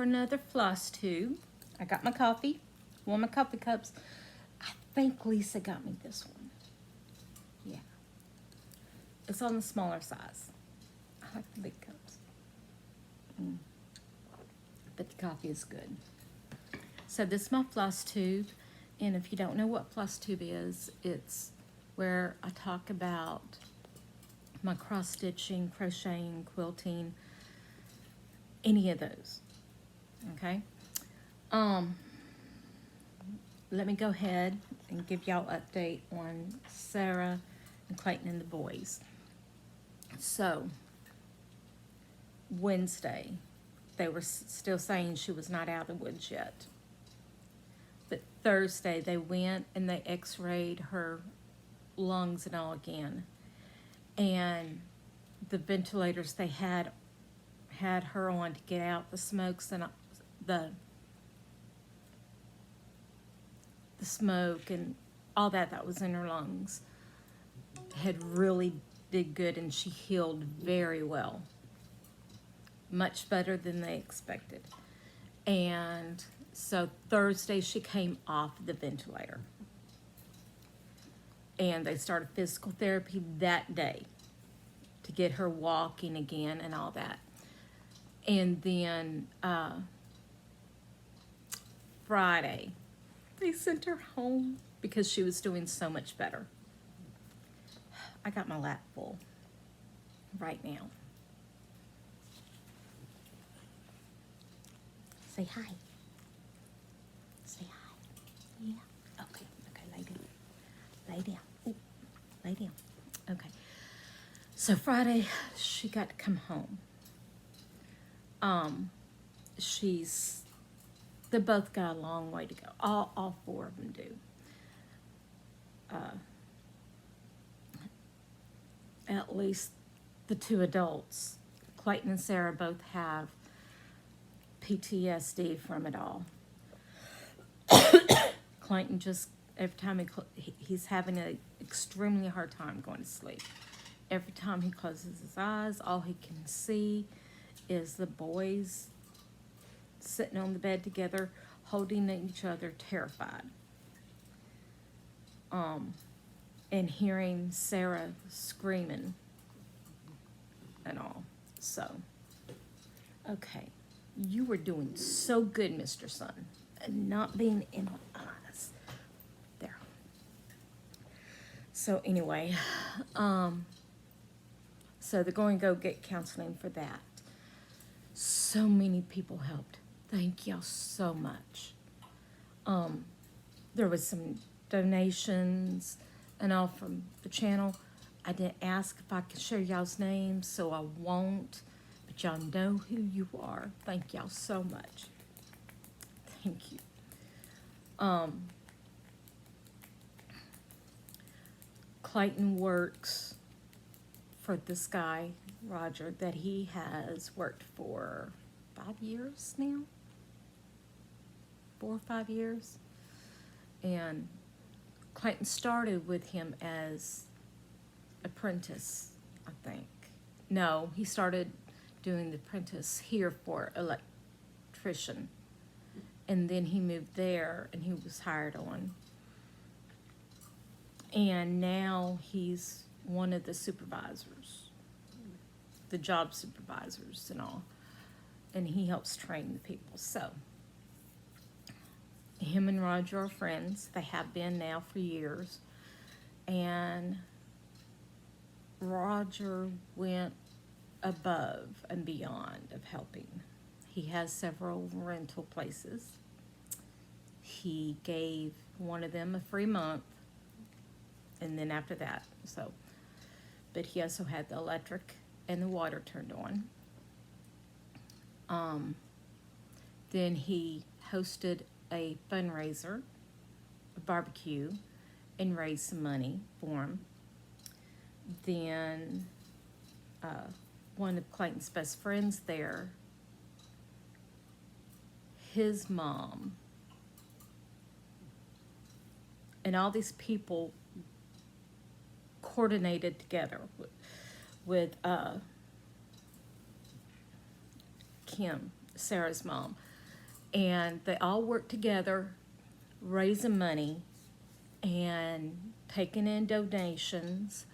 another floss tube. I got my coffee, one of my coffee cups. I think Lisa got me this one. Yeah. It's on the smaller size. I like the big cups. But the coffee is good. So this is my floss tube. And if you don't know what floss tube is, it's where I talk about my cross stitching, crocheting, quilting, any of those. Okay. Let me go ahead and give y'all an update on Sarah and Clayton and the boys. So Wednesday, they were still saying she was not out of the woods yet. But Thursday, they went and they x-rayed her lungs and all again. And the ventilators they had her on to get out the smokes and the smoke and all that was in her lungs had really did good, and she healed very well. Much better than they expected. And so Thursday she came off the ventilator. And they started physical therapy that day to get her walking again and all that. And then Friday, they sent her home because she was doing so much better. I got my lap full right now. Say hi. Say hi. Yeah. Okay. Okay, lay down. Lay down. Ooh, lay down. Okay. So Friday, she got to come home. They both got a long way to go. All four of them do. At least the two adults, Clayton and Sarah, both have PTSD from it all. Clayton just, every time he's having an extremely hard time going to sleep. Every time he closes his eyes, all he can see is the boys sitting on the bed together, holding each other, terrified. And hearing Sarah screaming and all. So, okay. You were doing so good, Mr. Sun, and not being in my eyes. There. So anyway, so they're going to go get counseling for that. So many people helped. Thank y'all so much. There was some donations and all from the channel. I didn't ask if I could share y'all's names, so I won't. But y'all know who you are. Thank y'all so much. Thank you. Clayton works for this guy, Roger, that he has worked for 5 years now. 4 or 5 years. And Clayton started with him as apprentice, I think. No, he started doing the apprentice here for electrician. And then he moved there and he was hired on. And now he's one of the supervisors, the job supervisors and all. And he helps train the people. So him and Roger are friends. They have been now for years. And Roger went above and beyond of helping. He has several rental places. He gave one of them a free month. And then after that, so. But he also had the electric and the water turned on. Then he hosted a fundraiser, a barbecue, and raised some money for him. Then one of Clayton's best friends there, his mom, and all these people coordinated together with Kim, Sarah's mom, And they all worked together, raising money and taking in donations.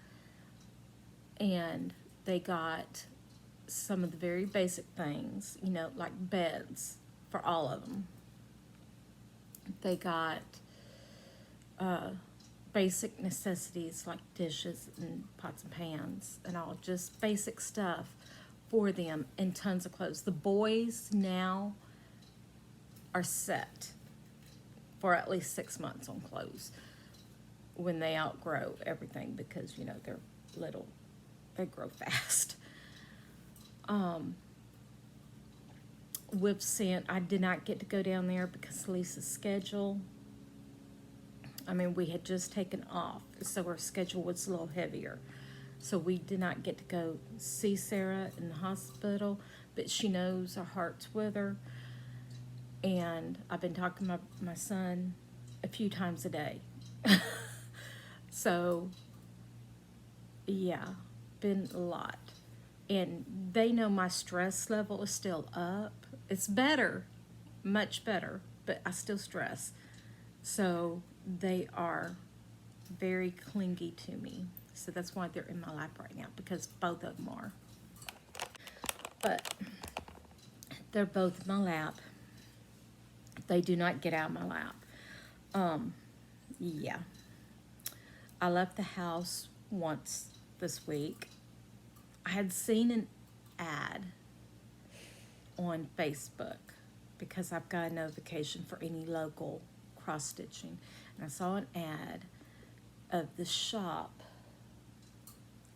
And they got some of the very basic things, you know, like beds for all of them. They got basic necessities like dishes and pots and pans and all, just basic stuff for them, and tons of clothes. The boys now are set for at least 6 months on clothes when they outgrow everything, because, you know, they're little, they grow fast. We've sent, I did not get to go down there because Lisa's schedule, I mean, we had just taken off, so our schedule was a little heavier. So we did not get to go see Sarah in the hospital, but she knows our heart's with her. And I've been talking to my son a few times a day. So, yeah, been a lot. And they know my stress level is still up. It's better, much better, but I still stress. So they are very clingy to me. So that's why they're in my lap right now, because both of them are. But they're both in my lap. They do not get out of my lap. Yeah. I left the house once this week. I had seen an ad on Facebook because I've got a notification for any local cross stitching. And I saw an ad of the shop.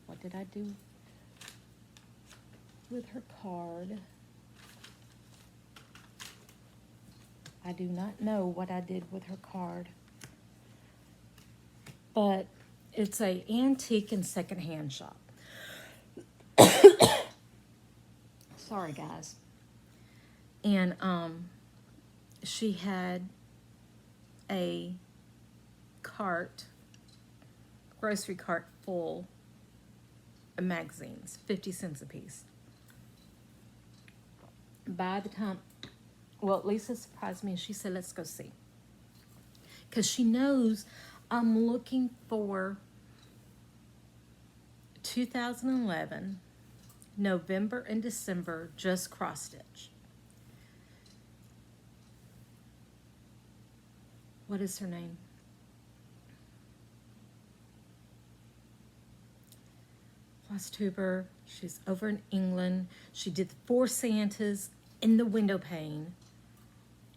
What did I do with her card? I do not know what I did with her card. But it's a antique and secondhand shop. Sorry, guys. And she had a cart, grocery cart full of magazines, 50 cents a piece. By the time, well, Lisa surprised me and she said, let's go see. Because she knows I'm looking for 2011, November and December, just cross stitch. What is her name? Flosstuber. She's over in England. She did the 4 Santas in the window pane,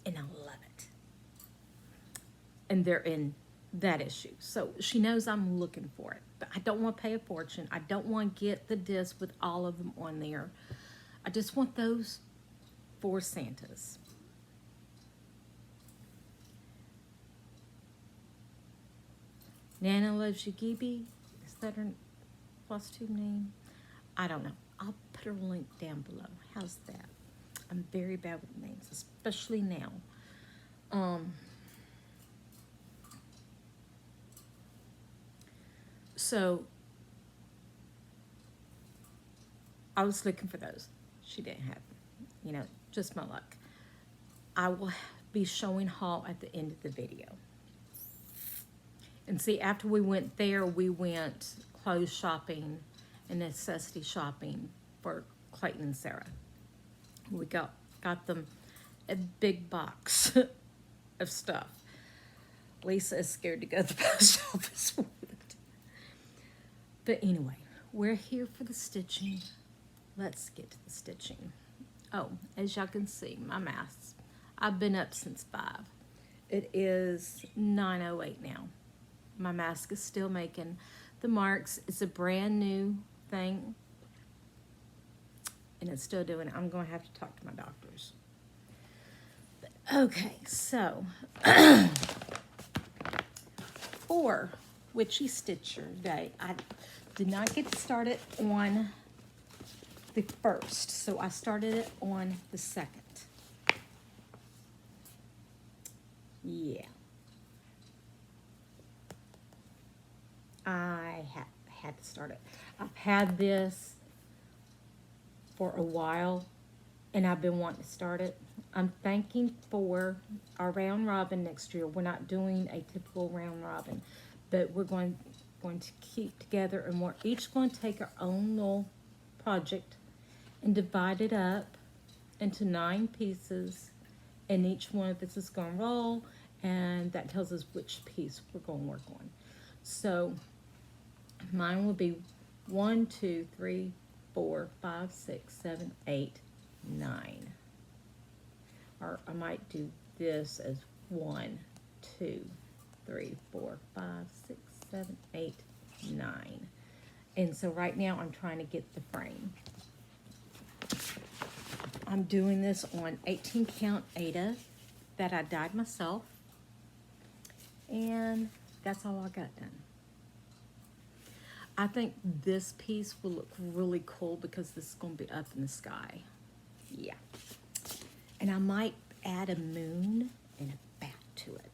and I love it. And they're in that issue. So she knows I'm looking for it. But I don't want to pay a fortune. I don't want to get the disc with all of them on there. I just want those 4 Santas. Nana Loves You Gibi. Is that her Flosstube name? I don't know. I'll put her link down below. How's that? I'm very bad with names, especially now. So I was looking for those. She didn't have them. You know, just my luck. I will be showing haul at the end of the video. And see, after we went there, we went clothes shopping and necessity shopping for Clayton and Sarah. We got them a big box of stuff. Lisa is scared to go to the post office with it. But anyway, we're here for the stitching. Let's get to the stitching. Oh, as y'all can see, my masks. I've been up since 5. It is 9:08 now. My mask is still making the marks. It's a brand new thing. And it's still doing it. I'm going to have to talk to my doctors. But, okay, so for Witchy Stitcher Day, I did not get to start it on the 1st, so I started it on the 2nd. Yeah. I had to start it. I've had this for a while, and I've been wanting to start it. I'm thanking for our round robin next year. We're not doing a typical round robin, but we're going to keep together, and we're each going to take our own little project and divide it up into 9 pieces, and each one of us is going to roll, and that tells us which piece we're going to work on. So mine will be 1, 2, 3, 4, 5, 6, 7, 8, 9. Or I might do this as 1, 2, 3, 4, 5, 6, 7, 8, 9. And so right now I'm trying to get the frame. I'm doing this on 18 count Ada that I dyed myself. And that's all I got done. I think this piece will look really cool because this is going to be up in the sky. Yeah. And I might add a moon and a bat to it.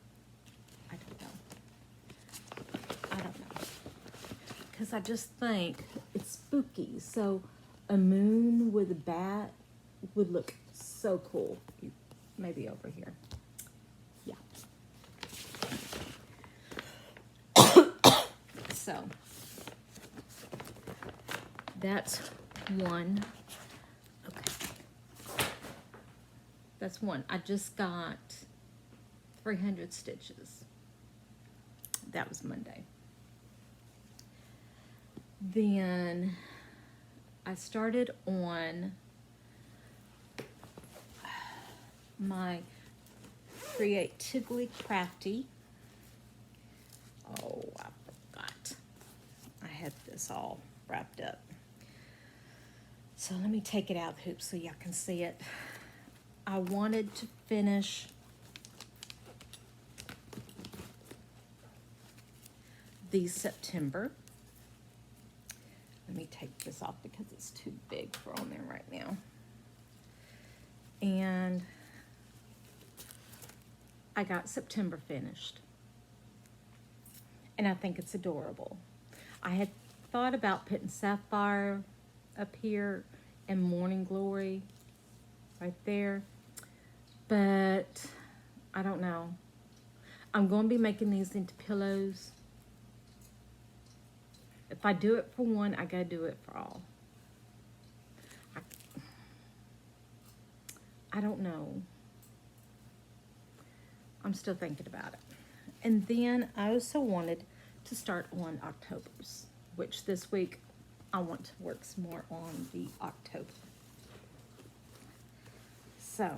I don't know. Because I just think it's spooky. So a moon with a bat would look so cool. Maybe over here. Yeah. So that's one. Okay. That's one. I just got 300 stitches. That was Monday. Then I started on my Creatively Crafty. Oh, I forgot. I had this all wrapped up. So let me take it out of the hoop so y'all can see it. I wanted to finish the September. Let me take this off because it's too big for on there right now. And I got September finished. And I think it's adorable. I had thought about putting Sapphire up here and Morning Glory right there. But I don't know. I'm going to be making these into pillows. If I do it for one, I got to do it for all. I don't know. I'm still thinking about it. And then I also wanted to start on October's, which this week I want to work some more on the October. So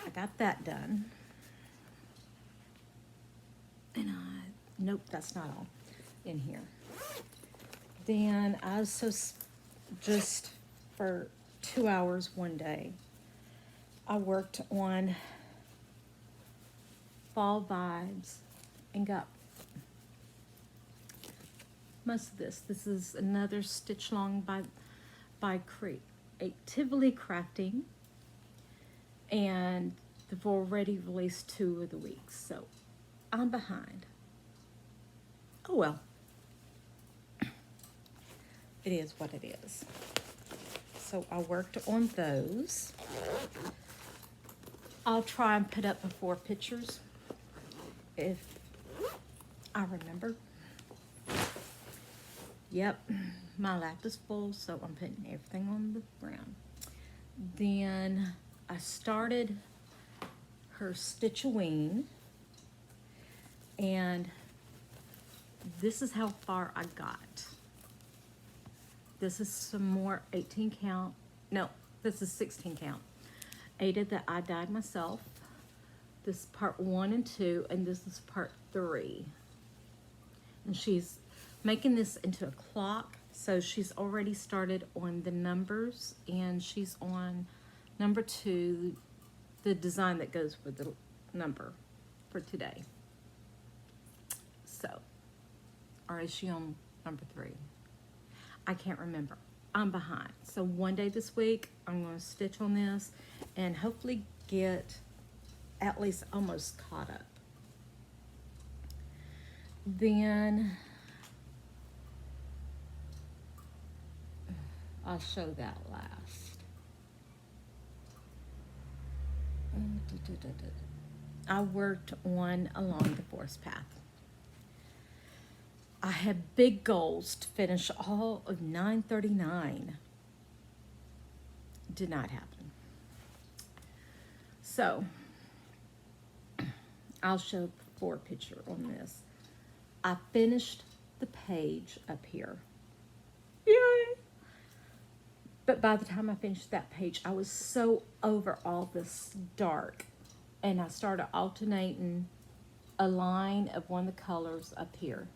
I got that done. And nope, that's not all in here. Then I also just for 2 hours one day, I worked on Fall Vibes and got most of this. This is another stitch long by Creatively Crafting, and they've already released 2 of the weeks, so I'm behind. Oh well. It is what it is. So I worked on those. I'll try and put up before pictures if I remember. Yep, my lap is full, so I'm putting everything on the ground. Then I started her Stitch-A-Ween, and this is how far I got. This is some more 18 count. No, this is 16 count. Ada that I dyed myself. This is part 1 and 2, and this is part 3. And she's making this into a clock, so she's already started on the numbers, and she's on number 2, the design that goes with the number for today. So, or is she on number 3? I can't remember. I'm behind. So one day this week, I'm going to stitch on this and hopefully get at least almost caught up. Then I'll show that last. I worked on Along the Forest Path. I had big goals to finish all of 939. Did not happen. So, I'll show a picture on this. I finished the page up here. Yay! But by the time I finished that page, I was so over all this dark. And I started alternating a line of one of the colors up here.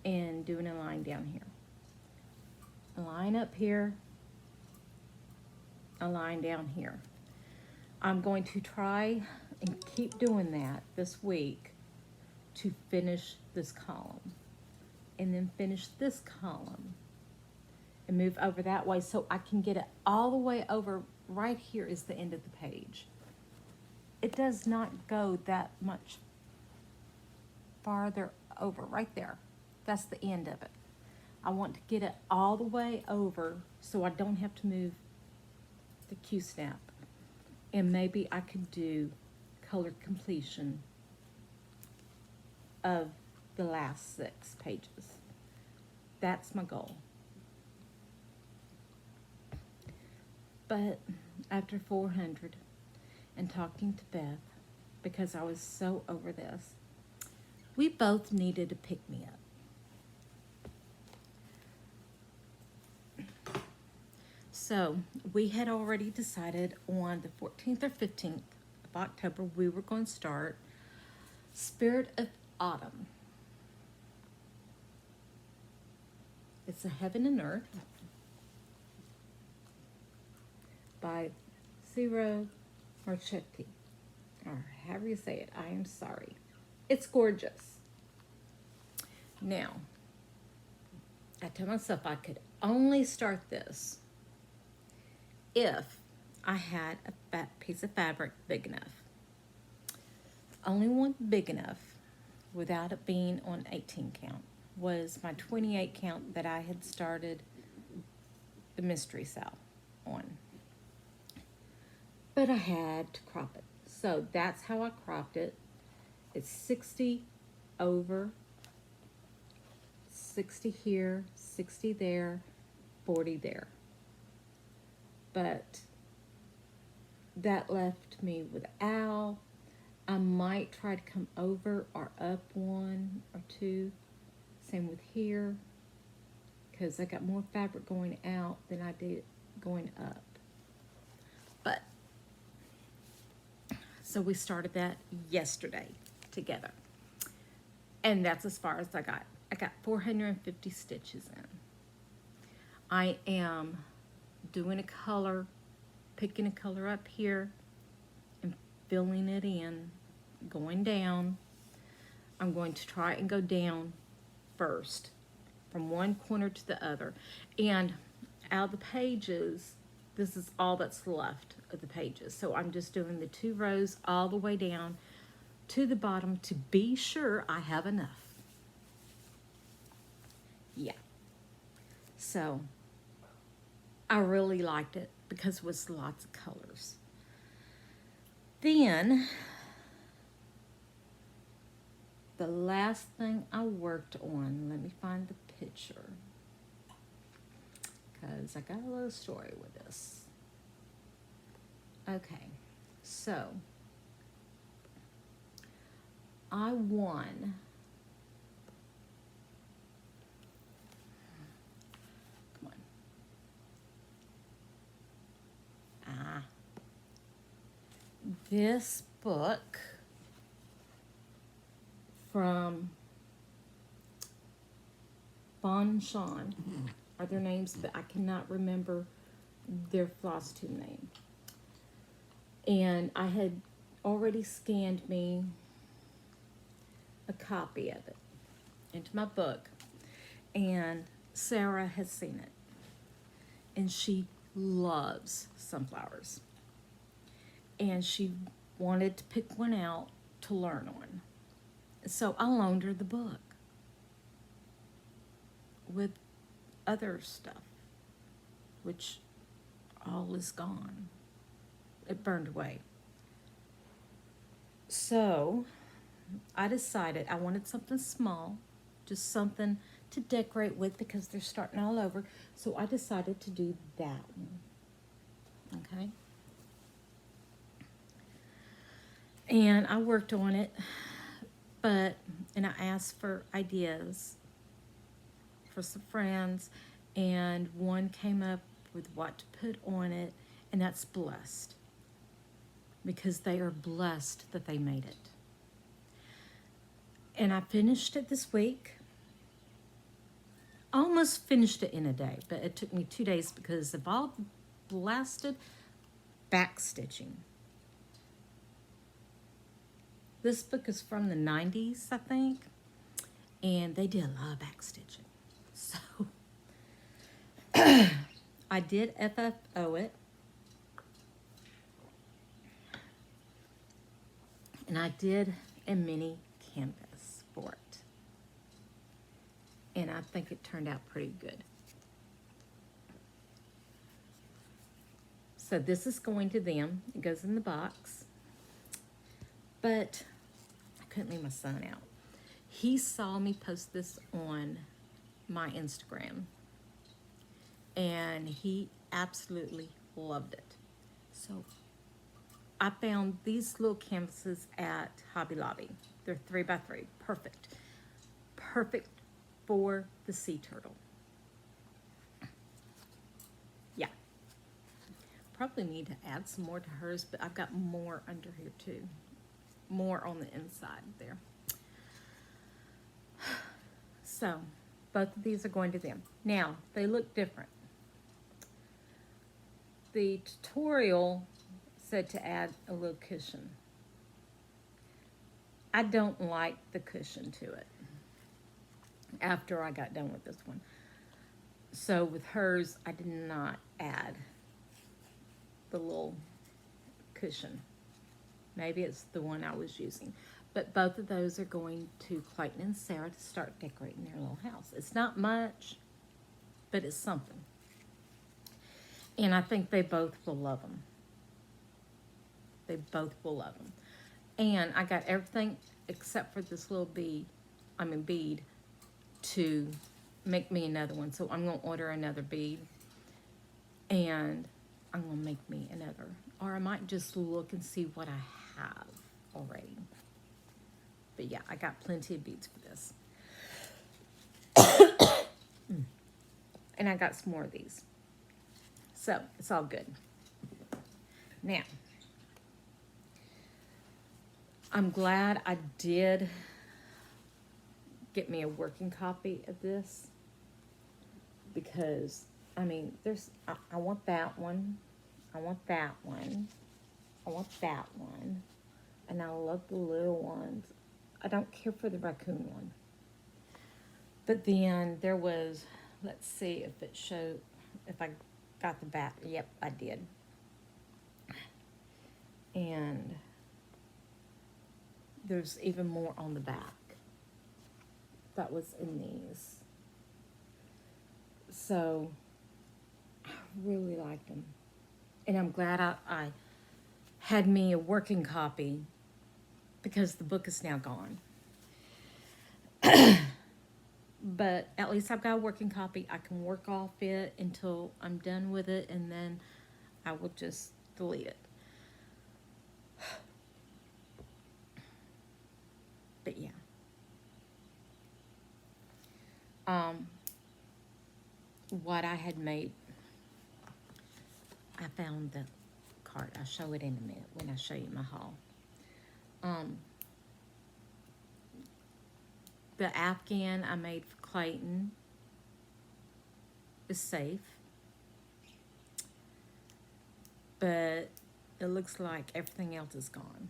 And doing a line down here. A line up here. A line down here. I'm going to try and keep doing that this week to finish this column. And then finish this column. And move over that way so I can get it all the way over. Right here is the end of the page. It does not go that much farther over. Right there. That's the end of it. I want to get it all the way over so I don't have to move the Q-snap. And maybe I could do color completion of the last 6 pages. That's my goal. But after 400 and talking to Beth, because I was so over this, we both needed to pick me up. So we had already decided on the 14th or 15th of October we were going to start Spirit of Autumn. It's a Heaven and Earth by Ciro Marchetti, or however you say it. I am sorry. It's gorgeous. Now, I told myself I could only start this if I had a fat piece of fabric big enough. Only one big enough without it being on 18 count was my 28 count that I had started the mystery cell on. But I had to crop it. So that's how I cropped it. It's 60 over, 60 here, 60 there, 40 there. But that left me with Al. I might try to come over or up 1 or 2. Same with here. Because I got more fabric going out than I did going up. But so we started that yesterday together. And that's as far as I got. I got 450 stitches in. I am doing a color, picking a color up here and filling it in, going down. I'm going to try and go down first from one corner to the other. And out of the pages, this is all that's left of the pages. So I'm just doing the 2 rows all the way down to the bottom to be sure I have enough. Yeah. So I really liked it because it was lots of colors. Then the last thing I worked on, let me find the picture, because I got a little story with this. Okay, so I won this book from Bon and Sean are their names, but I cannot remember their Flosstube name. And I had already scanned me a copy of it into my book, and Sarah has seen it, and she loves sunflowers, and she wanted to pick one out to learn on. So I loaned her the book with other stuff, which all is gone. It burned away. So I decided I wanted something small, just something to decorate with because they're starting all over. So I decided to do that one. Okay. And I worked on it, and I asked for ideas for some friends, and one came up with what to put on it, and that's blessed. Because they are blessed that they made it. And I finished it this week. Almost finished it in a day, but it took me 2 days because of all the blasted back stitching. This book is from the 90s, I think, and they did a lot of back stitching. So I did FFO it, and I did a mini canvas for it, and I think it turned out pretty good. So this is going to them. It goes in the box. But I couldn't leave my son out. He saw me post this on my Instagram, and he absolutely loved it. So I found these little canvases at Hobby Lobby. They're 3x3, perfect. Perfect for the sea turtle. Yeah. Probably need to add some more to hers, but I've got more under here too. More on the inside there. So, both of these are going to them. Now, they look different. The tutorial said to add a little cushion. I don't like the cushion to it after I got done with this one. So with hers, I did not add the little cushion. Maybe it's the one I was using. But both of those are going to Clayton and Sarah to start decorating their little house. It's not much, but it's something. And I think they both will love them. They both will love them. And I got everything except for this little bead to make me another one. So I'm going to order another bead. And I'm going to make me another. Or I might just look and see what I have already. But yeah, I got plenty of beads for this. And I got some more of these. So, it's all good. Now, I'm glad I did get me a working copy of this. Because, I mean, I want that one. I want that one. I want that one. And I love the little ones. I don't care for the raccoon one. But then there was, let's see if it showed, if I got the back. Yep, I did. And there's even more on the back. That was in these. So, I really liked them. And I'm glad I had me a working copy because the book is now gone. But at least I've got a working copy. I can work off it until I'm done with it, and then I will just delete it. But yeah. What I had made, I found the card. I'll show it in a minute when I show you my haul. The Afghan I made for Clayton is safe. But it looks like everything else is gone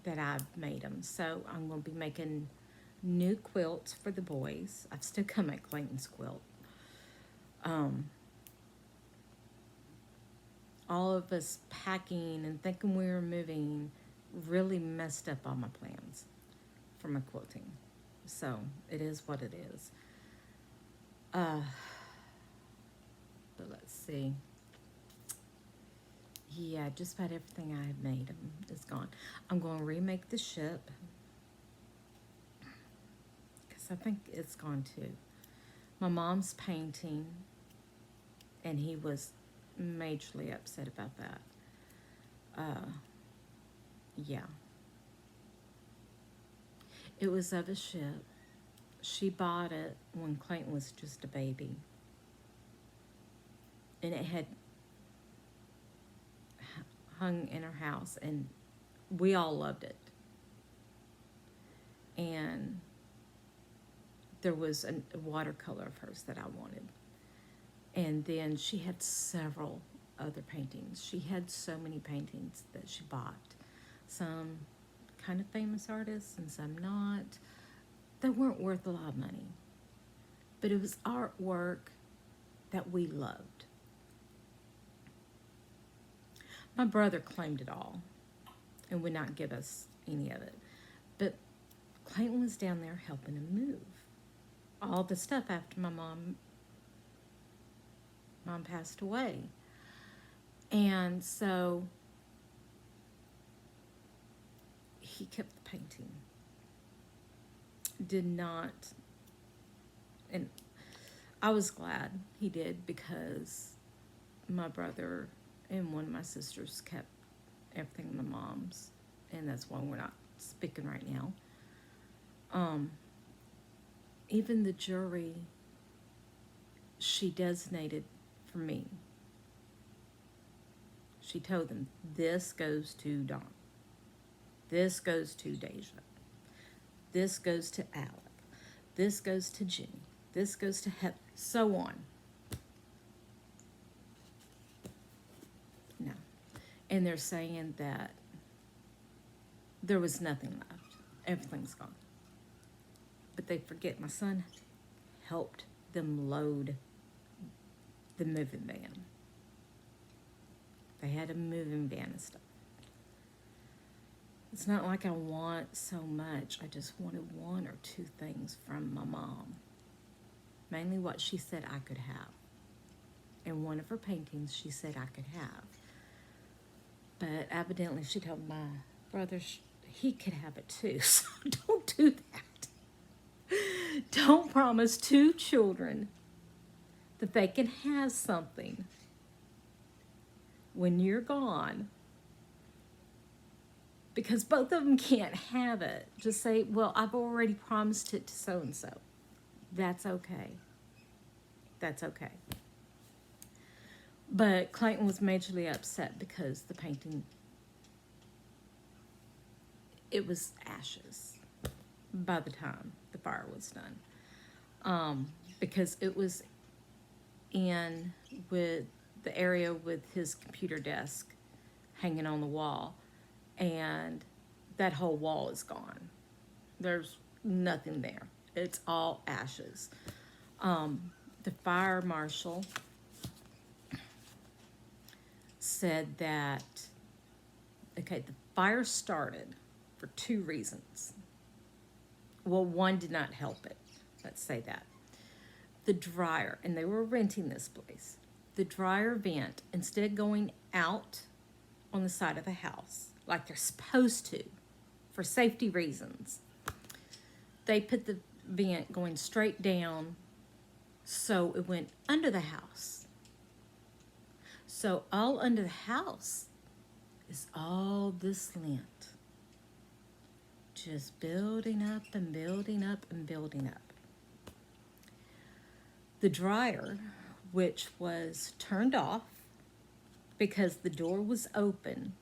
that I've made them. So I'm going to be making new quilts for the boys. I've still got my Clayton's quilt. All of us packing and thinking we were moving really messed up all my plans for my quilting. So it is what it is. But let's see. Yeah, just about everything I had made is gone. I'm going to remake the ship because I think it's gone too. My mom's painting, and he was majorly upset about that. Yeah. It was of a ship. She bought it when Clayton was just a baby. And it had hung in her house, and we all loved it. And there was a watercolor of hers that I wanted. And then she had several other paintings. She had so many paintings that she bought. Some kind of famous artists and some not. They weren't worth a lot of money. But it was artwork that we loved. My brother claimed it all and would not give us any of it. But Clayton was down there helping him move all the stuff after my mom passed away. And so he kept the painting. Did not, and I was glad he did, because my brother and one of my sisters kept everything my mom's, and that's why we're not speaking right now. Even the jewelry she designated for me. She told them, this goes to Dawn. This goes to Deja. This goes to Alec. This goes to Jenny. This goes to Heather. So on. No. And they're saying that there was nothing left. Everything's gone. But they forget my son helped them load the moving van. They had a moving van and stuff. It's not like I want so much. I just wanted one or two things from my mom. Mainly what she said I could have. And one of her paintings she said I could have. But evidently she told my brother he could have it too. So don't do that. Don't promise two children that they can have something when you're gone, because both of them can't have it. Just say, well, I've already promised it to so-and-so. That's okay. That's okay. But Clayton was majorly upset because the painting, it was ashes by the time the fire was done. Because it was in with the area with his computer desk hanging on the wall, and that whole wall is gone. There's nothing there. It's all ashes. The fire marshal said that, okay, the fire started for two reasons. Well, one did not help it. Let's say that. The dryer, and they were renting this place. The dryer vent, instead of going out on the side of the house, like they're supposed to, for safety reasons, they put the vent going straight down, so it went under the house. So all under the house is all this lint. Just building up and building up and building up. The dryer, which was turned off because the door was open,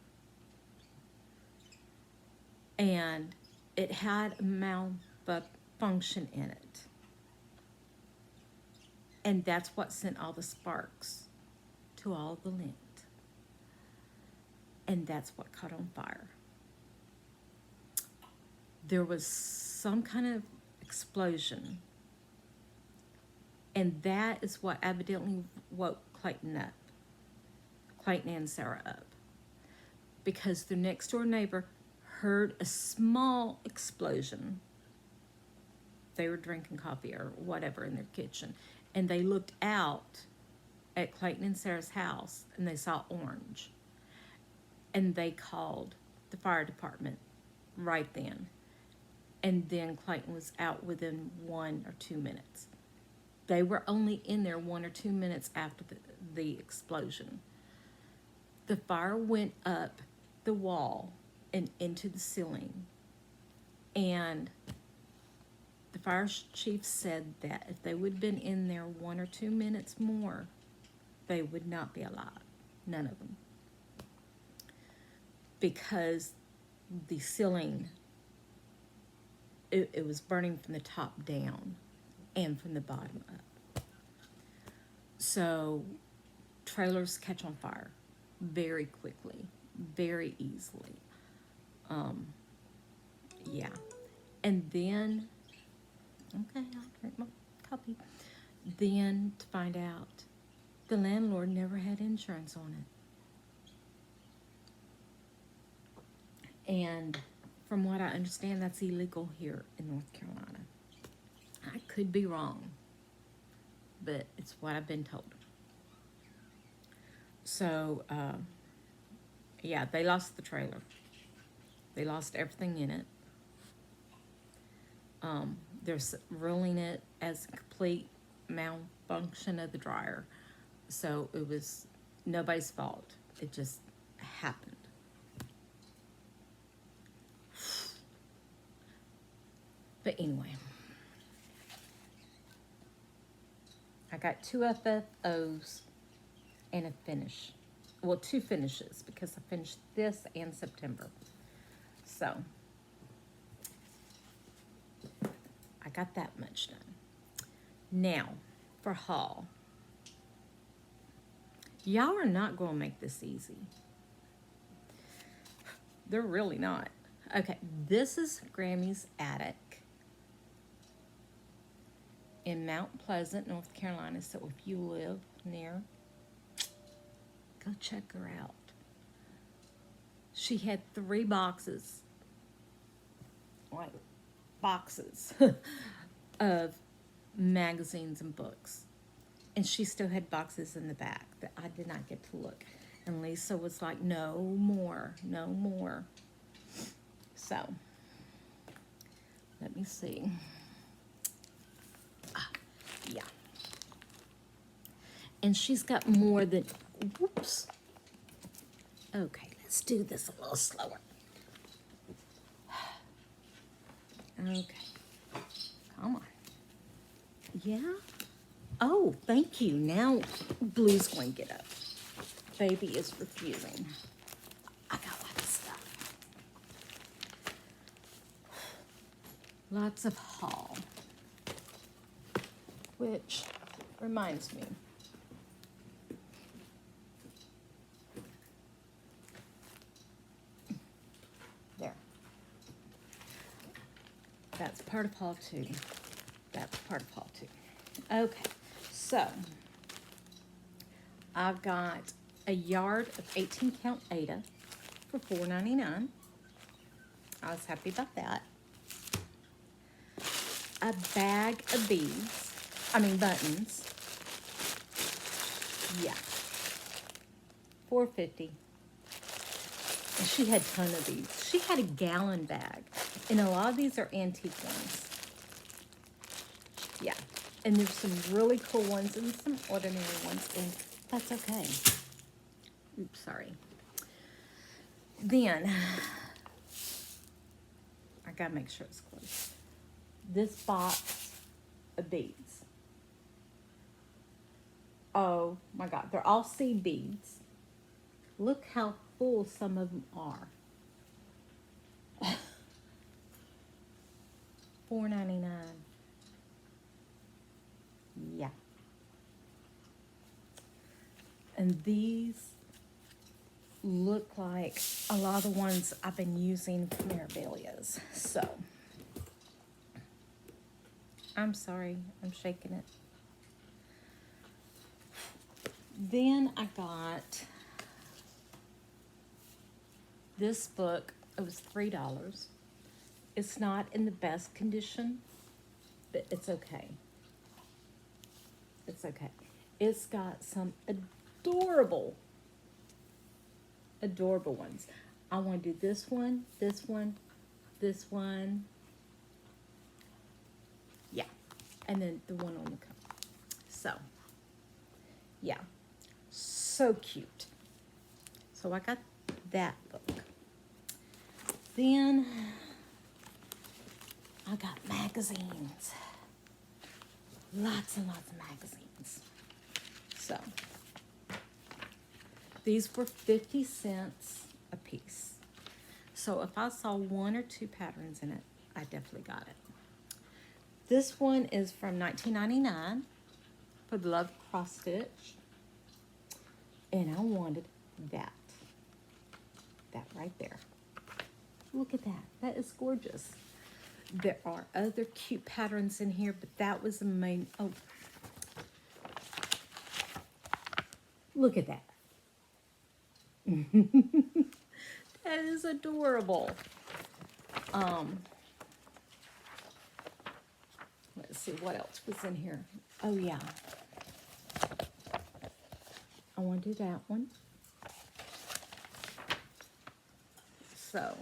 and it had a malfunction in it. And that's what sent all the sparks to all the lint. And that's what caught on fire. There was some kind of explosion. And that is what evidently woke Clayton up. Clayton and Sarah up. Because their next door neighbor heard a small explosion. They were drinking coffee or whatever in their kitchen. And they looked out at Clayton and Sarah's house, and they saw orange. and they called the fire department right then. And then Clayton was out within 1 or 2 minutes. They were only in there 1 or 2 minutes after the explosion. The fire went up the wall and into the ceiling. And the fire chief said that if they would have been in there 1 or 2 minutes more, they would not be alive. None of them. Because the ceiling, it was burning from the top down and from the bottom up. So trailers catch on fire very quickly, very easily. Yeah. And then, okay, I'll drink my coffee. Then to find out the landlord never had insurance on it. And from what I understand, that's illegal here in North Carolina. I could be wrong, but it's what I've been told. So, yeah, they lost the trailer. They lost everything in it. They're ruling it as a complete malfunction of the dryer. So it was nobody's fault. It just happened. But anyway, I got 2 FFOs and a finish. Well, 2 finishes because I finished this and September. So I got that much done. Now for haul. Y'all are not going to make this easy. They're really not. Okay, this is Grammy's attic in Mount Pleasant, North Carolina. So if you live near, go check her out. She had 3 boxes, like boxes of magazines and books. And she still had boxes in the back that I did not get to look. And Lisa was like, no more, no more. So, let me see. Yeah. And she's got more than, whoops. Okay, let's do this a little slower. Okay. Come on. Yeah? Oh, thank you. Now Blue's going to get up. Baby is refusing. I got lots of stuff. Lots of haul. Which reminds me. There. That's part of haul 2. That's part of haul 2. Okay, so I've got a yard of 18 count Ada for $4.99. I was happy about that. A bag of beads, buttons. Yeah, $4.50. And she had a ton of these. She had a gallon bag, and a lot of these are antique ones. Yeah. And there's some really cool ones and some ordinary ones, and that's okay. Oops, sorry. Then, I gotta make sure it's closed. This box of beads. Oh my God, they're all seed beads. Look how full some of them are. $4.99. Yeah. And these look like a lot of the ones I've been using for Mirabilias. So, I'm sorry, I'm shaking it. Then I got this book. It was $3. It's not in the best condition, but it's okay. It's okay. It's got some adorable adorable ones. I want to do this one, this one, this one. Yeah. And then the one on the cover. So, yeah. So cute. So I got that book. Then I got magazines. Lots and lots of magazines. So these were 50 cents a piece. So if I saw one or two patterns in it, I definitely got it. This one is from 1999 for the Love Cross Stitch. And I wanted that. That right there. Look at that. That is gorgeous. There are other cute patterns in here, but that was the main. Oh, look at that. That is adorable. Let's see what else was in here. Oh yeah, I want to do that one. So,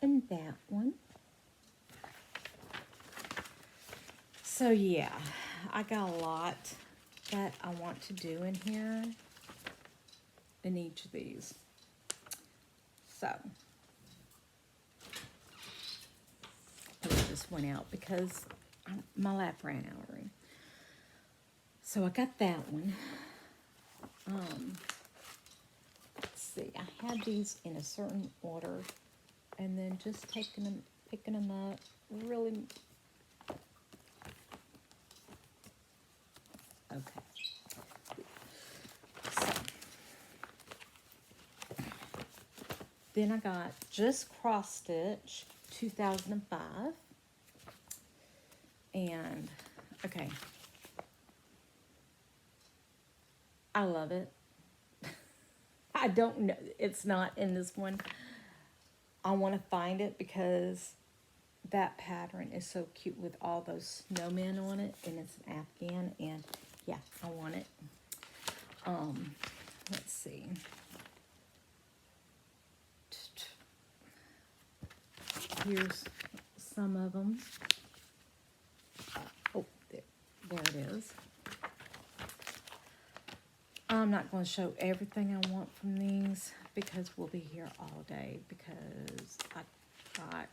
and that one. So yeah, I got a lot that I want to do in here in each of these. So, I put this one out because my lap ran out already. So I got that one. Let's see, I had these in a certain order, and then just picking them up, really. Okay. So, then I got Just Cross Stitch 2005. And, okay. I love it. I don't know. It's not in this one. I want to find it because that pattern is so cute with all those snowmen on it. And it's an Afghan. And, yeah, I want it. Let's see. Here's some of them. Oh, there it is. I'm not going to show everything I want from these because we'll be here all day because I got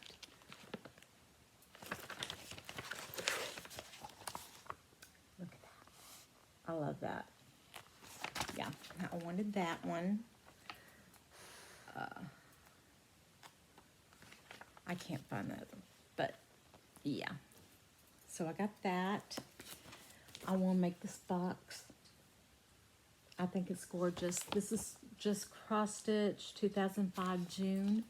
look at that. I love that. Yeah, I wanted that one. I can't find that, but yeah. So I got that. I want to make this box. I think it's gorgeous. This is Just Cross Stitch 2005 June.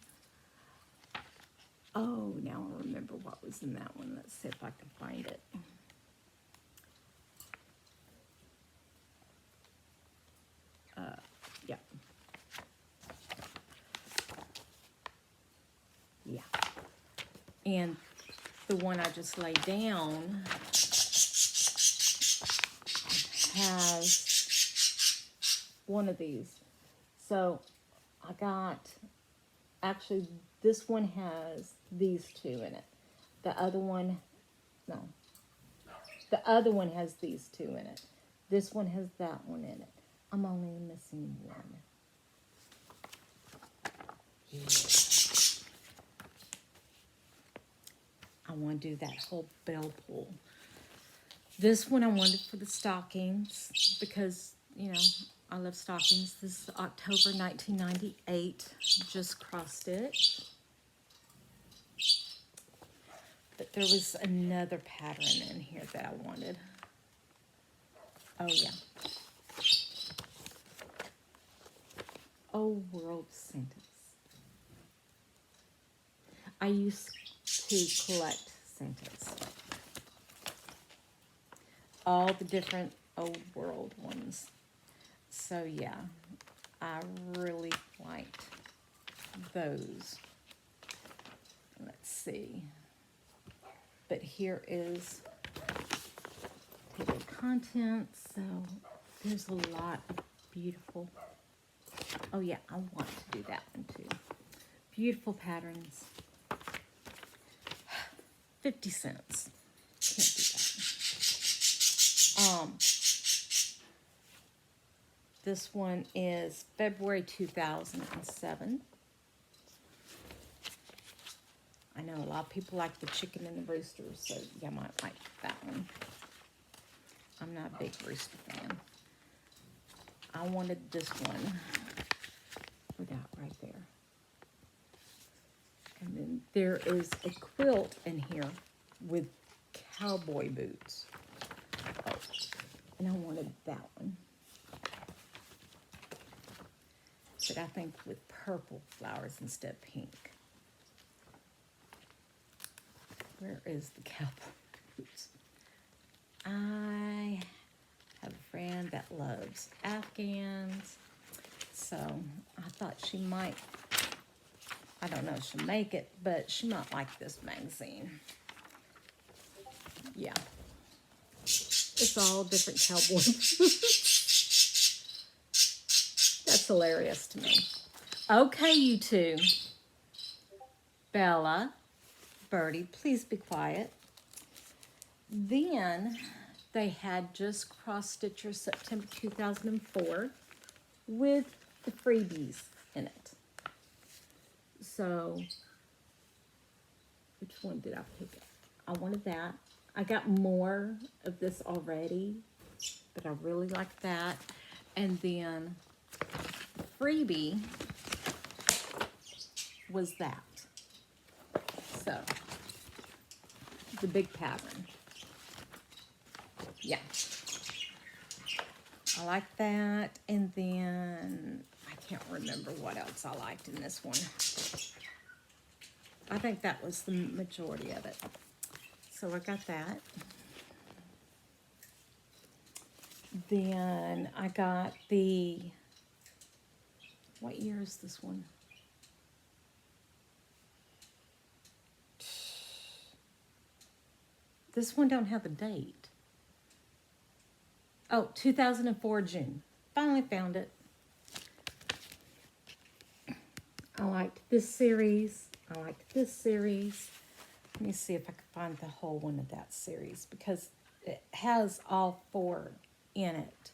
Oh, now I remember what was in that one. Let's see if I can find it. Yeah. Yeah. And the one I just laid down has one of these. So I got, actually this one has these two in it. The other one, no. The other one has these two in it. This one has that one in it. I'm only missing one. Yeah. I want to do that whole bell pull. This one I wanted for the stockings because, you know, I love stockings. This is October 1998, Just Cross Stitch. But there was another pattern in here that I wanted. Oh, yeah. Oh, World Santas. I used to collect Santas. All the different old world ones. So, yeah, I really liked those. Let's see. But here is table of contents. So there's a lot of beautiful. Oh yeah, I want to do that one too. Beautiful patterns. 50 cents. Can't do that. This one is February 2007. I know a lot of people like the chicken and the roosters, so you might like that one. I'm not a big rooster fan. I wanted this one for that right there. And then there is a quilt in here with cowboy boots. Oh, and I wanted that one. But I think with purple flowers instead of pink. Where is the cowboy boots? I have a friend that loves Afghans, so I thought she might, I don't know if she'll make it, but she might like this magazine. Yeah. It's all different cowboy boots. That's hilarious to me. Okay, you two. Bella, Birdie, please be quiet. Then they had just cross stitcher September 2004 with the freebies in it. So, which one did I pick up? I wanted that. I got more of this already, but I really like that. And then the freebie was that. So, the big pattern. Yeah. I like that. And then I can't remember what else I liked in this one. I think that was the majority of it. So I got that. Then I got the, what year is this one? This one don't have a date. Oh, 2004 June. Finally found it. I liked this series. I liked this series. Let me see if I can find the whole one of that series because it has all four in it.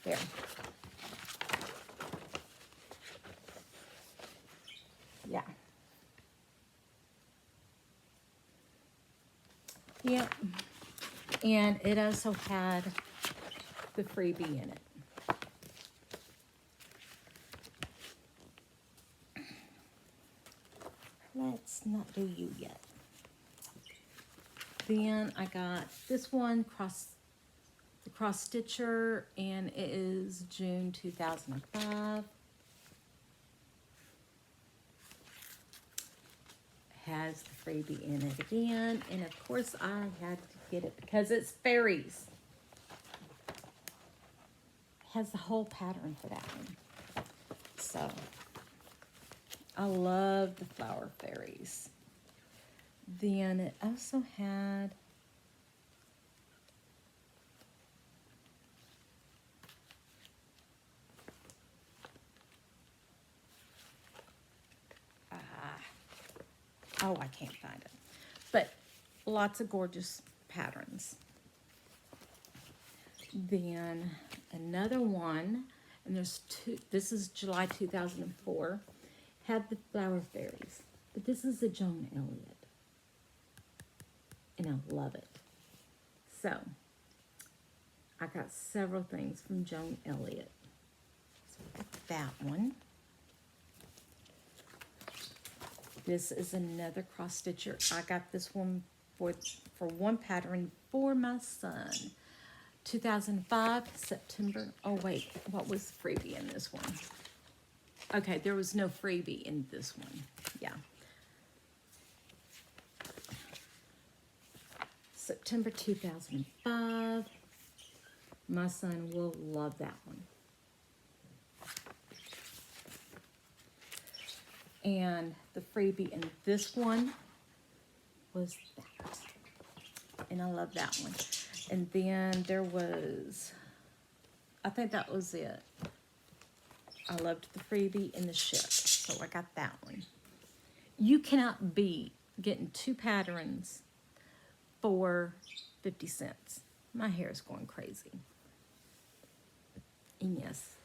There. Yeah. Yep. And it also had the freebie in it. Let's not do you yet. Then I got this one, the cross stitcher, and it is June 2005. Has the freebie in it again, and of course I had to get it because it's fairies. Has the whole pattern for that one. So I love the flower fairies. Then it also had oh, I can't find it. But lots of gorgeous patterns. Then another one, and there's two, this is July 2004, had the flower fairies. But this is a Joan Elliott. And I love it. So, I got several things from Joan Elliott. So I got that one. This is another cross stitcher. I got this one for one pattern for my son. 2005, September. Oh wait, what was the freebie in this one? Okay, there was no freebie in this one. Yeah. September 2005. My son will love that one. And the freebie in this one was that. And I love that one. And then there was, I think that was it. I loved the freebie and the ship. So I got that one. You cannot beat getting 2 patterns for 50 cents. My hair is going crazy. And yes,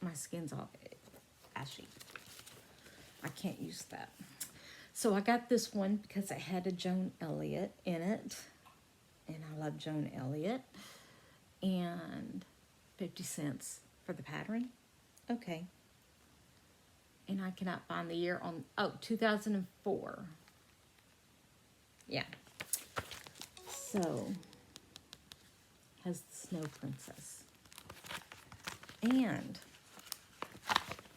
my skin's all ashy. I can't use that. So I got this one because it had a Joan Elliott in it. And I love Joan Elliott. And 50 cents for the pattern. Okay. And I cannot find the year on, 2004. Yeah. So, has the Snow Princess. And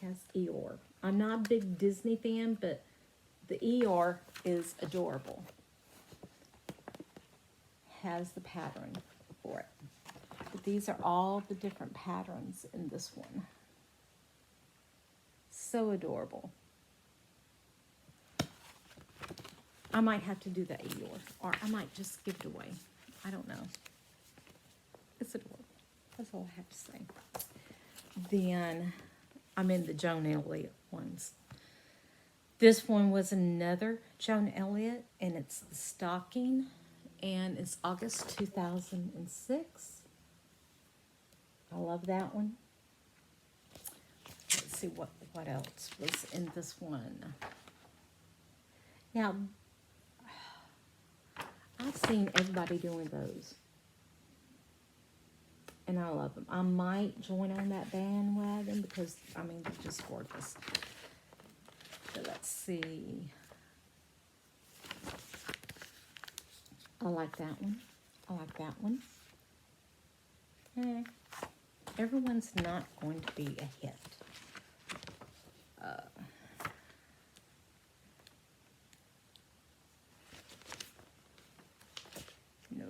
has Eeyore. I'm not a big Disney fan, but the Eeyore is adorable. Has the pattern for it. But these are all the different patterns in this one. So adorable. I might have to do the Eeyore, or I might just give it away. I don't know. It's adorable. That's all I have to say. Then I'm in the Joan Elliott ones. This one was another Joan Elliott, and it's the stocking, and it's August 2006. I love that one. Let's see what else was in this one. Now, I've seen everybody doing those. And I love them. I might join on that bandwagon because, I mean, they're just gorgeous. So let's see. I like that one. I like that one. Everyone's not going to be a hit. No.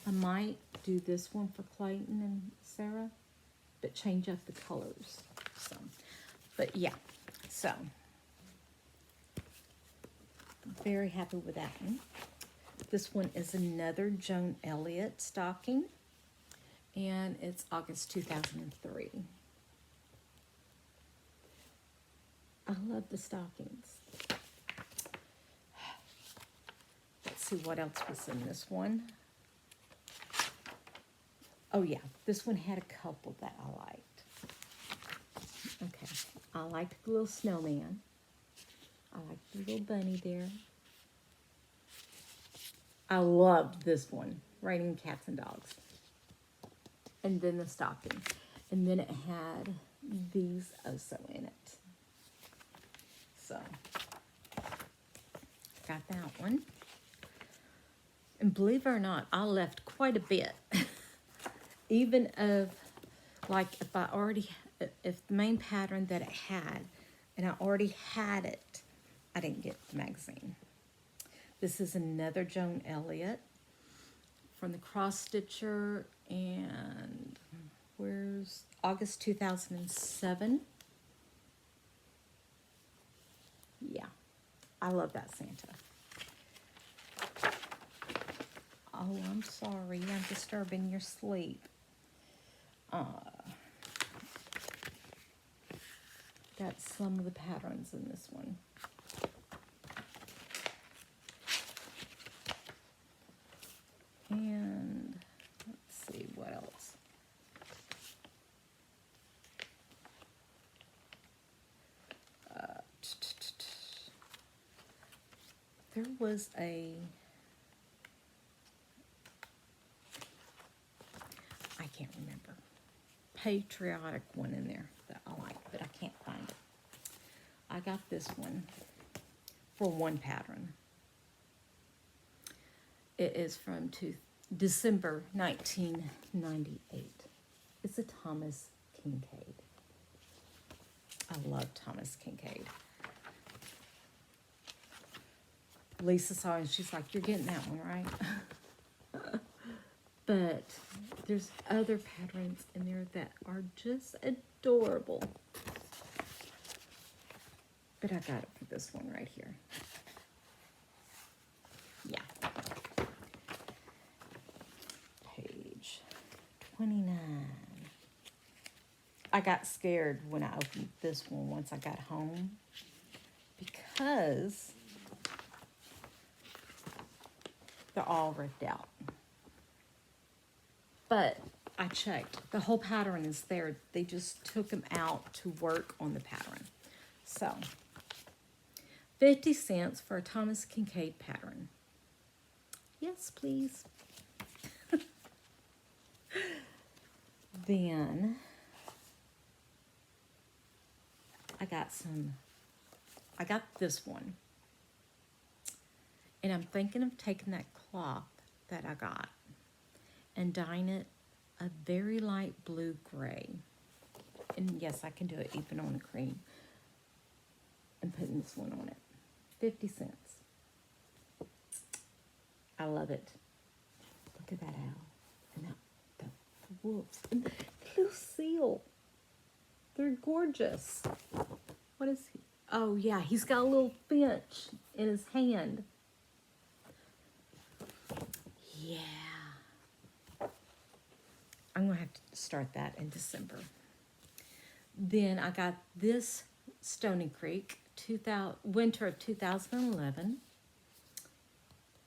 I might do this one for Clayton and Sarah, but change up the colors some. But yeah, so very happy with that one. This one is another Joan Elliott stocking, and it's August 2003. I love the stockings. Let's see what else was in this one. Oh yeah, this one had a couple that I liked. Okay, I liked the little snowman. I liked the little bunny there. I loved this one, Raining Cats and Dogs. And then the stocking. And then it had these also in it. So, got that one. And believe it or not, I left quite a bit. Even of, like, if the main pattern that it had, and I already had it, I didn't get the magazine. This is another Joan Elliott from the Cross Stitcher, and where's August 2007? Yeah, I love that Santa. Oh, I'm sorry, I'm disturbing your sleep. Got some of the patterns in this one. And let's see what else. There was a, I can't remember, patriotic one in there that I like, but I can't find it. I got this one for one pattern. It is from December 1998. It's a Thomas Kincaid. I love Thomas Kincaid. Lisa saw it and she's like, "You're getting that one, right?" But There's other patterns in there that are just adorable. But I got it for this one right here. Yeah. Page 29. I got scared when I opened this one once I got home because they're all ripped out. But I checked. The whole pattern is there. They just took them out to work on the pattern. So, 50 cents for a Thomas Kincaid pattern. Yes, please. Then, I got this one. And I'm thinking of taking that cloth that I got and dyeing it a very light blue-gray. And yes, I can do it even on a cream. And putting this one on it. 50 cents. I love it. Look at that owl. And the wolves. And the little seal. They're gorgeous. What is he? Oh, yeah, he's got a little finch in his hand. Yeah. I'm going to have to start that in December. Then I got this Stony Creek winter of 2011.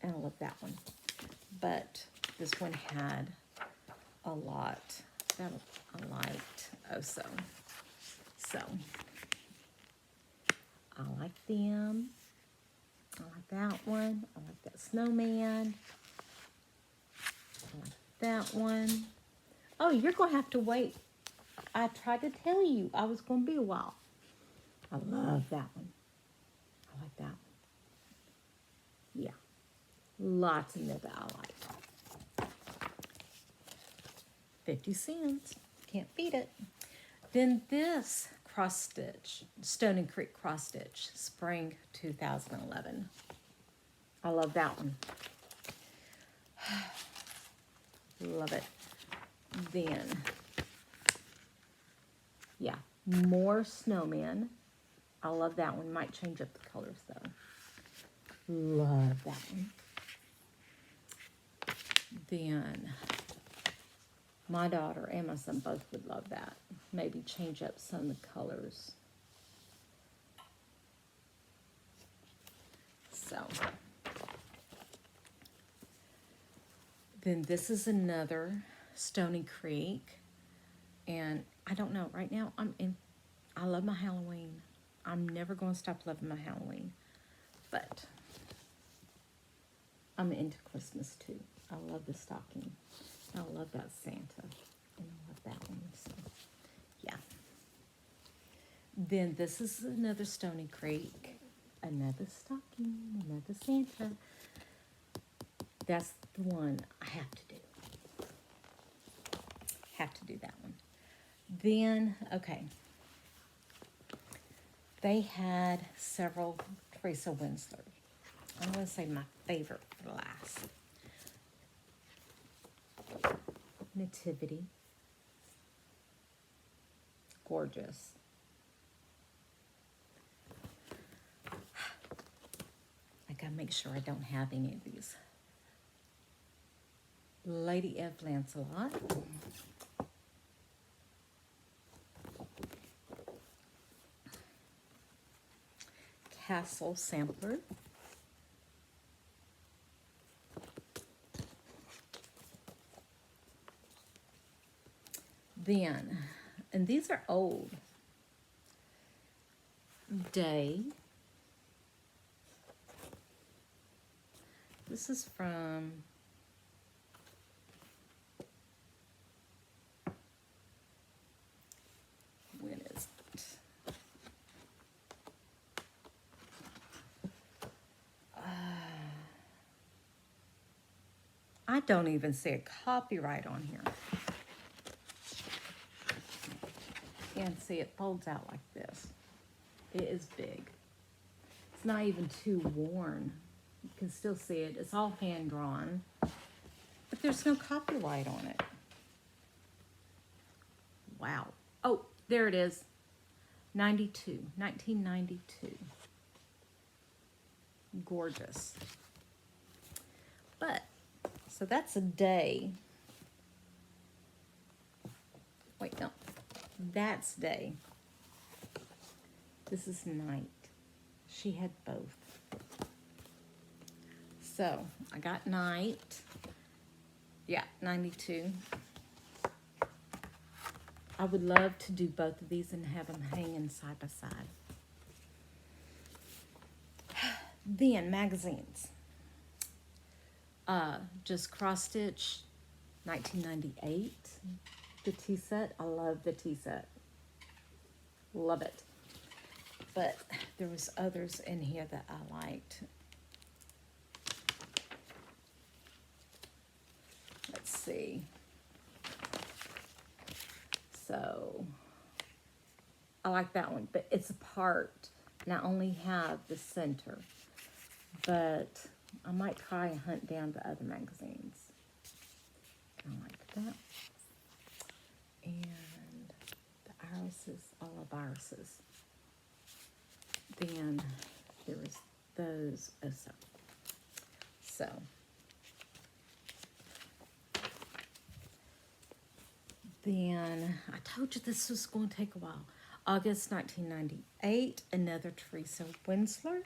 And I love that one. But this one had a lot that I liked also. So, I like them. I like that one. I like that snowman. I like that one. Oh, you're going to have to wait. I tried to tell you I was going to be a while. I love that one. I like that one. Yeah. Lots of them that I like. 50 cents. Can't beat it. Then this cross stitch, Stony Creek cross stitch, spring 2011. I love that one. Love it. Then, yeah, more snowmen. I love that one. Might change up the colors though. Love that one. Then, my daughter and my son both would love that. Maybe change up some of the colors. So, then this is another Stony Creek. And I don't know, right now I love my Halloween. I'm never going to stop loving my Halloween. But I'm into Christmas too. I love the stocking. I love that Santa. And I love that one. So, yeah. Then this is another Stony Creek. Another stocking. Another Santa. That's the one I have to do. Have to do that one. Then, okay. They had several Teresa Winsler. I'm going to say my favorite for last. Nativity. Gorgeous. I gotta make sure I don't have any of these. Lady of Lancelot. Castle Sampler. Then, and these are old. Day. This is from when is it? I don't even see a copyright on here. And see, it folds out like this. It is big. It's not even too worn. You can still see it. It's all hand drawn, but there's no copyright on it. wow. Oh, there it is. 1992. Gorgeous. But, so that's a day. Wait, no. That's day. This is night. She had both. So, I got night. Yeah, 92. I would love to do both of these and have them hanging side by side. Then, magazines. Just cross stitch, 1998. The tea set. I love the tea set. Love it. But there was others in here that I liked. Let's see. So, I like that one, but it's apart, and I only have the center. But I might try and hunt down the other magazines. I like that. And the irises, I love irises. Then there was those also. So. Then, I told you this was going to take a while. August 1998, another Teresa Winsler.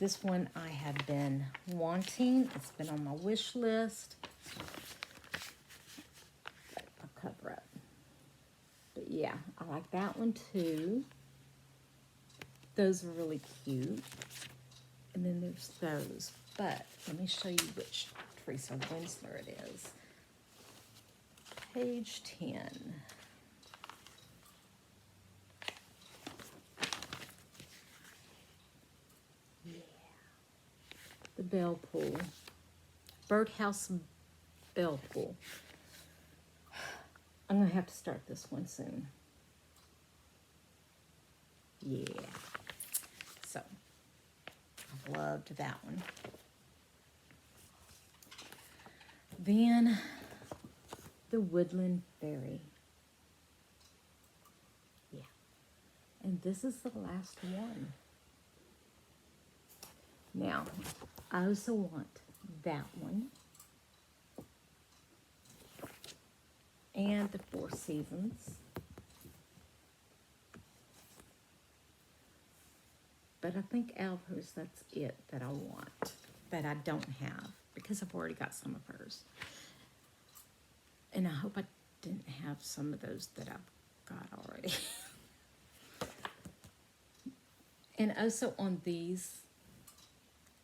This one I have been wanting. It's been on my wish list. I'll cover up. But yeah, I like that one too. Those are really cute. And then there's those. But let me show you which Teresa Winsler it is. Page 10. Yeah. The bell pull. Birdhouse bell pull. I'm going to have to start this one soon. Yeah. So, I loved that one. Then, the Woodland Fairy. Yeah. And this is the last one. Now, I also want that one. And the Four Seasons. But I think out of hers, that's it that I want. That I don't have. Because I've already got some of hers. And I hope I didn't have some of those that I've got already. And also on these,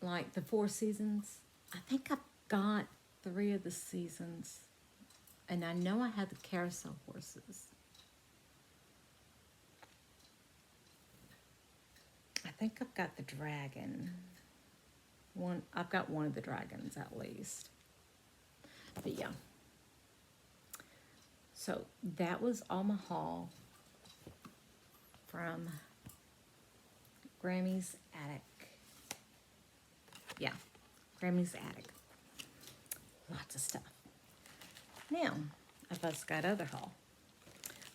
like the Four Seasons, I think I've got 3 of the seasons. And I know I have the carousel horses. I think I've got the dragon. I've got one of the dragons at least. But yeah. So that was all my haul from Grammy's Attic. Yeah, Grammy's Attic. Lots of stuff. Now, I've also got other haul.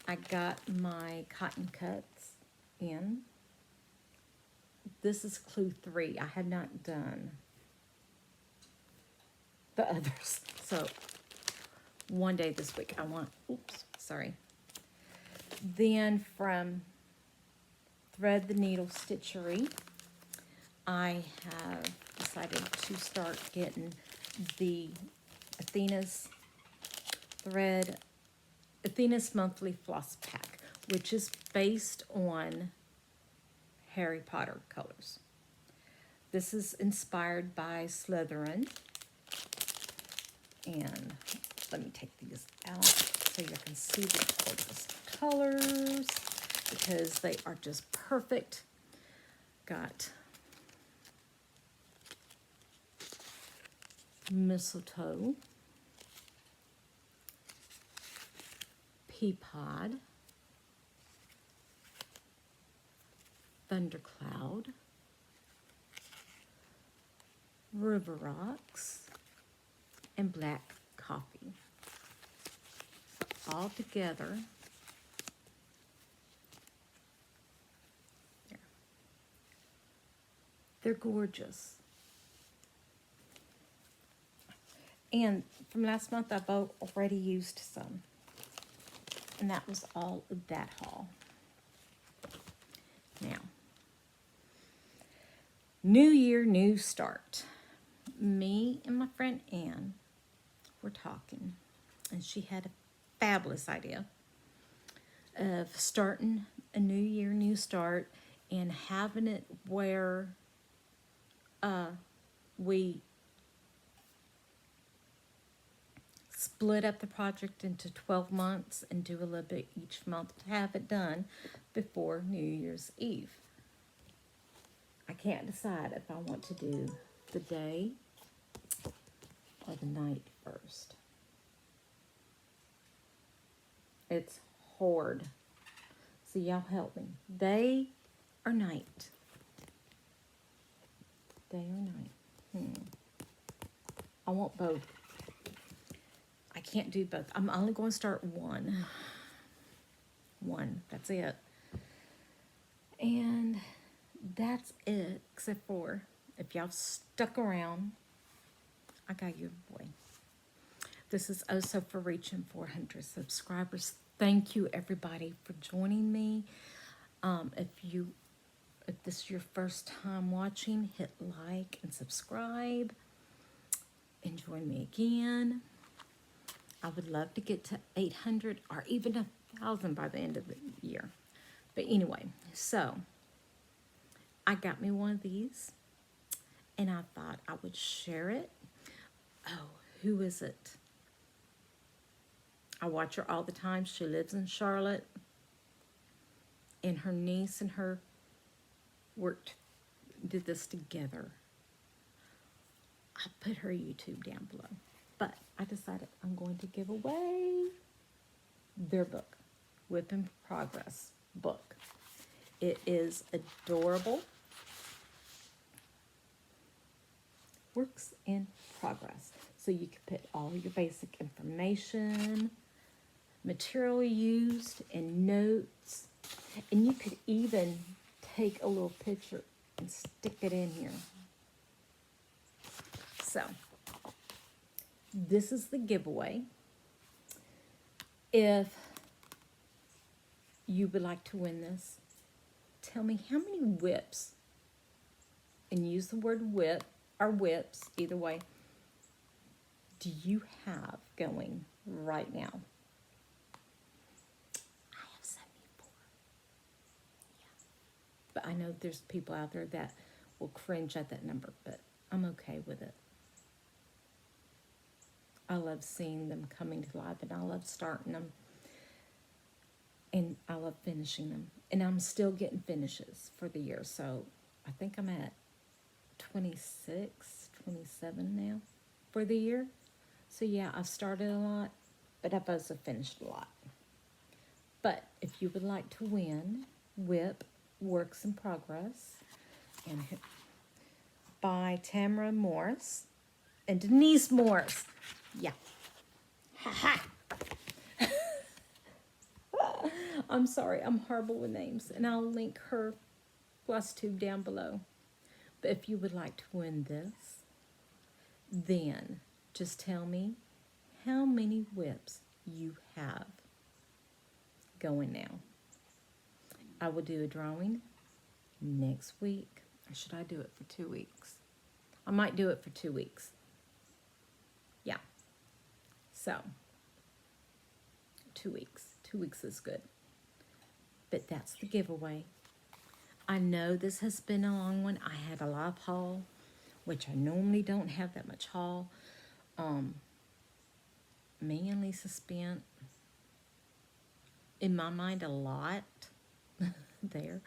I got my cotton cuts in. This is clue 3. I have not done the others. So, one day this week I want, oops, sorry. Then from Thread the Needle Stitchery, I have decided to start getting the Athena's Monthly Floss Pack, which is based on Harry Potter colors. This is inspired by Slytherin. And let me take these out so you can see the gorgeous colors because they are just perfect. Got mistletoe, pea pod, thundercloud, river rocks, and black coffee. all together. There. They're gorgeous. And from last month, I've already used some. And that was all of that haul. Now, new year, new start. Me and my friend Ann were talking, and she had a fabulous idea of starting a new year, new start, and having it where we split up the project into 12 months and do a little bit each month to have it done before New Year's Eve. I can't decide if I want to do the day or the night first. It's hard. So y'all help me. Day or night? Day or night? I want both. I can't do both. I'm only going to start one. One. That's it. And that's it. Except for if y'all stuck around, I got you, boy. This is also for reaching 400 subscribers. Thank you, everybody, for joining me. If this is your first time watching, hit like and subscribe. And join me again. I would love to get to 800 or even 1,000 by the end of the year. But anyway, so I got me one of these, and I thought I would share it. Oh, who is it? I watch her all the time. She lives in Charlotte, and her niece and her did this together. I'll put her YouTube down below. But I decided I'm going to give away their book, Whip in Progress book. It is adorable. Works in progress. So you can put all your basic information, material used, and notes. And you could even take a little picture and stick it in here. So, this is the giveaway. If you would like to win this, tell me how many whips, and use the word whip or whips, either way, do you have going right now? I have 74. Yeah. But I know there's people out there that will cringe at that number, but I'm okay with it. I love seeing them coming to life, and I love starting them, and I love finishing them. And I'm still getting finishes for the year, so I think I'm at 26, 27 now for the year. So yeah, I've started a lot, but I've also finished a lot. But if you would like to win WHIP Works in Progress, and by Tamara Morris and Denise Morris. Yeah. Ha ha. I'm sorry, I'm horrible with names, and I'll link her Flosstube down below. But if you would like to win this, then just tell me how many whips you have going now. I will do a drawing next week. Or should I do it for 2 weeks? I might do it for 2 weeks. Yeah. So, 2 weeks. 2 weeks is good. But that's the giveaway. I know this has been a long one. I had a lot of haul, which I normally don't have that much haul. Me and Lisa spent, in my mind, a lot there.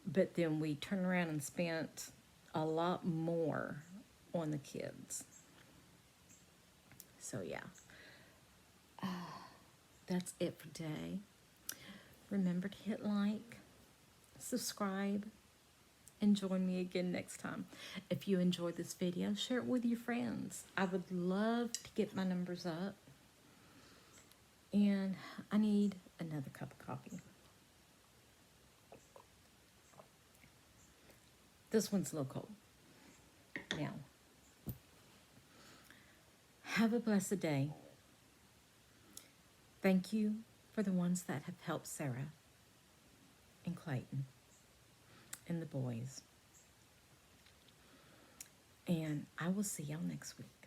But then we turned around and spent a lot more on the kids. So yeah, that's it for today. Remember to hit like, subscribe, and join me again next time. If you enjoyed this video, share it with your friends. I would love to get my numbers up. And I need another cup of coffee. This one's a little cold. Now, have a blessed day. Thank you for the ones that have helped Sarah and Clayton and the boys. And I will see y'all next week.